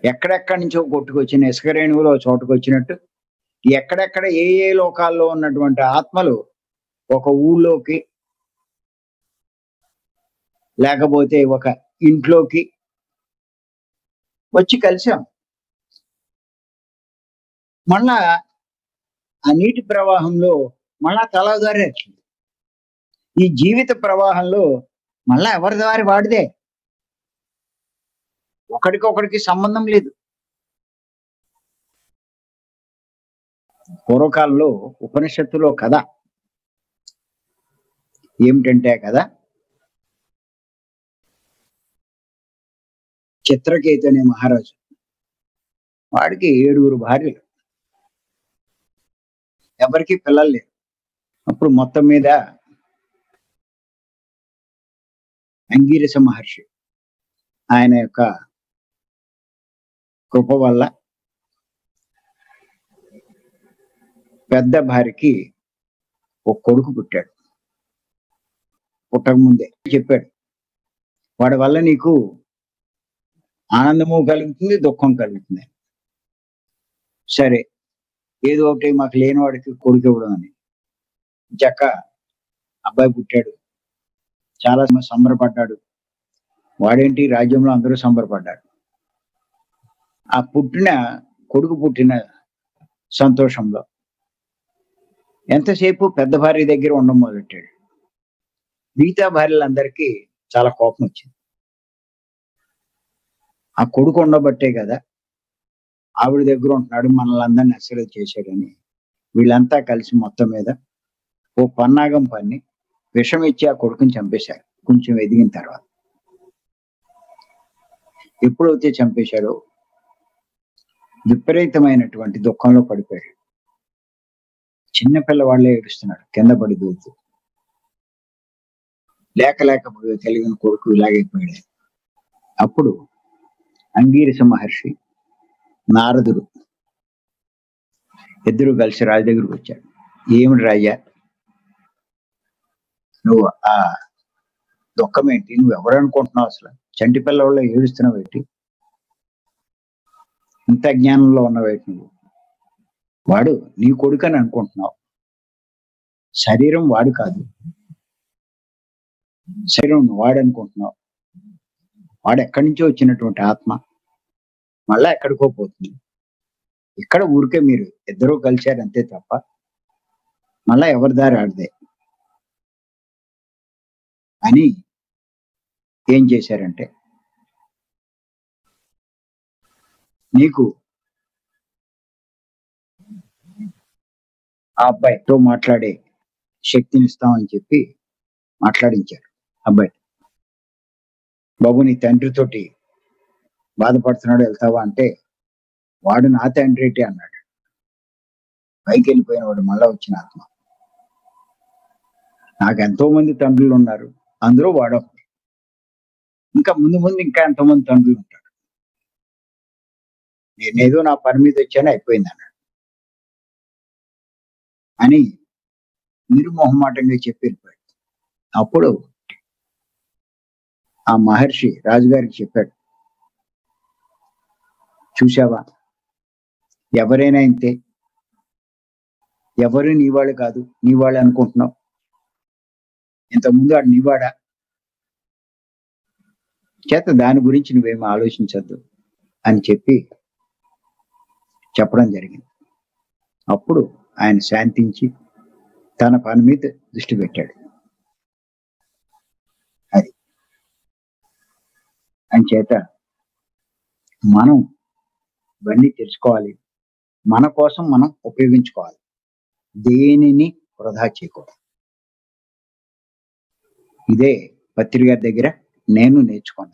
ఎక్కడెక్కడి నుంచో కొట్టుకొచ్చిన ఇసుక రేణువులు ఓ చోటుకొచ్చినట్టు, ఎక్కడెక్కడ ఏ ఏ లోకాల్లో ఉన్నటువంటి ఆత్మలు ఒక ఊళ్ళోకి, లేకపోతే ఒక ఇంట్లోకి వచ్చి కలిసాం. మళ్ళా ఆ నీటి ప్రవాహంలో మళ్ళా తలా దారేట్లేదు. ఈ జీవిత ప్రవాహంలో మళ్ళా ఎవరి దారి వాడిదే. ఒకడికొకడికి సంబంధం లేదు. పూర్వకాలంలో ఉపనిషత్తులో కథ ఏమిటంటే ఆ కథ, చిత్రకేతు అనే మహారాజు, వాడికి 7 భార్యలు, ఎవరికి పిల్లలు లేరు. అప్పుడు మొత్తం మీద అంగీరస మహర్షి ఆయన యొక్క కృప వల్ల పెద్ద భార్యకి ఒక కొడుకు పుట్టాడు. పుట్టక ముందే చెప్పాడు, వాడి వల్ల నీకు ఆనందము కలుగుతుంది, దుఃఖం కలుగుతుంది. సరే, ఏదో ఒకటి మాకు లేని వాడికి కొడుకు ఇవ్వడం అని చక్క అబ్బాయి పుట్టాడు. చాలా సంబరపడ్డాడు. వాడేంటి, రాజ్యంలో అందరూ సంబరపడ్డారు. ఆ కొడుకు పుట్టిన సంతోషంలో ఎంతసేపు పెద్ద భార్య దగ్గర ఉండడం మొదలెట్టాడు. మిగతా భార్యలందరికీ చాలా కోపం వచ్చింది. ఆ కొడుకు ఉండబట్టే కదా ఆవిడ దగ్గర ఉంటున్నాడు, మనల్ని అందరినీ అసలు చేశాడని వీళ్ళంతా కలిసి మొత్తం మీద ఓ పన్నాగం పన్ని విషం ఇచ్చి ఆ కొడుకుని చంపేశారు. కొంచెం ఎదిగిన తర్వాత ఎప్పుడైతే చంపేశాడో విపరీతమైనటువంటి దుఃఖంలో పడిపోయాడు. చిన్నపిల్లవాళ్లే ఏడుస్తున్నాడు, కింద పడి దూతూ. లేక కలిగిన కొడుకు ఇలాగైపోయాడు. అప్పుడు అంగీరస మహర్షి, నారదుడు ఇద్దరు కలిసి రాజు దగ్గరకు వచ్చాడు. ఏమిటి రాజా, నువ్వు ఆ దుఃఖం ఏంటి, నువ్వు ఎవరు అనుకుంటున్నావు, అసలు చంటి పిల్లవాళ్ళు ఏడుస్తున్నావు ఏంటి, ఇంత అజ్ఞానంలో ఉన్నవేటి, నువ్వు వాడు నీ కొడుకు అని అనుకుంటున్నావు. శరీరం వాడు కాదు, శరీరం వాడు అనుకుంటున్నావు. వాడు ఎక్కడి నుంచో వచ్చినటువంటి ఆత్మ, మళ్ళా ఎక్కడికో పోతుంది. ఇక్కడ ఊరికే మీరు ఇద్దరూ కలిశారు అంతే తప్ప మళ్ళా ఎవరి దారి ఆడదే అని ఏం చేశారంటే, నీకు ఆ అబ్బాయితో మాట్లాడే శక్తిని ఇస్తామని చెప్పి మాట్లాడించారు. అబ్బాయి, బాబు నీ తండ్రితోటి బాధపడుతున్నాడు, వెళ్తావా అంటే, వాడు నా తండ్రి ఏంటి అన్నాడు. పైకి వెళ్ళిపోయిన వాడు మళ్ళా వచ్చిన ఆత్మ. నాకు ఎంతో మంది తండ్రులు ఉన్నారు, అందులో వాడొకడు. ఇంకా ముందు ఇంకా ఎంతోమంది తండ్రులు ఉంటారు. నేనేదో నా పని మీద వచ్చాను, అయిపోయింది అన్నాడు అని నిర్మోహమాటంగా చెప్పి వెళ్ళిపోయాడు. అప్పుడు ఆ మహర్షి రాజుగారికి చెప్పాడు, చూసావా, ఎవరైనా ఇంతే, ఎవరు నీవాళ్ళు కాదు, నీవాళ్ళు అనుకుంటున్నావు. ఇంతకుముందు వాడు నీవాడా, చేత దాని గురించి నువ్వేమీ ఆలోచించద్దు అని చెప్పడం జరిగింది. అప్పుడు ఆయన శాంతించి తన పని మీద దృష్టి పెట్టాడు. అది అంచేత మనం ఇవన్నీ తెలుసుకోవాలి, మన కోసం మనం ఉపయోగించుకోవాలి, దేనిని వృధా చేయకూడదు. ఇదే పత్రి గారి దగ్గర నేను నేర్చుకున్నాను.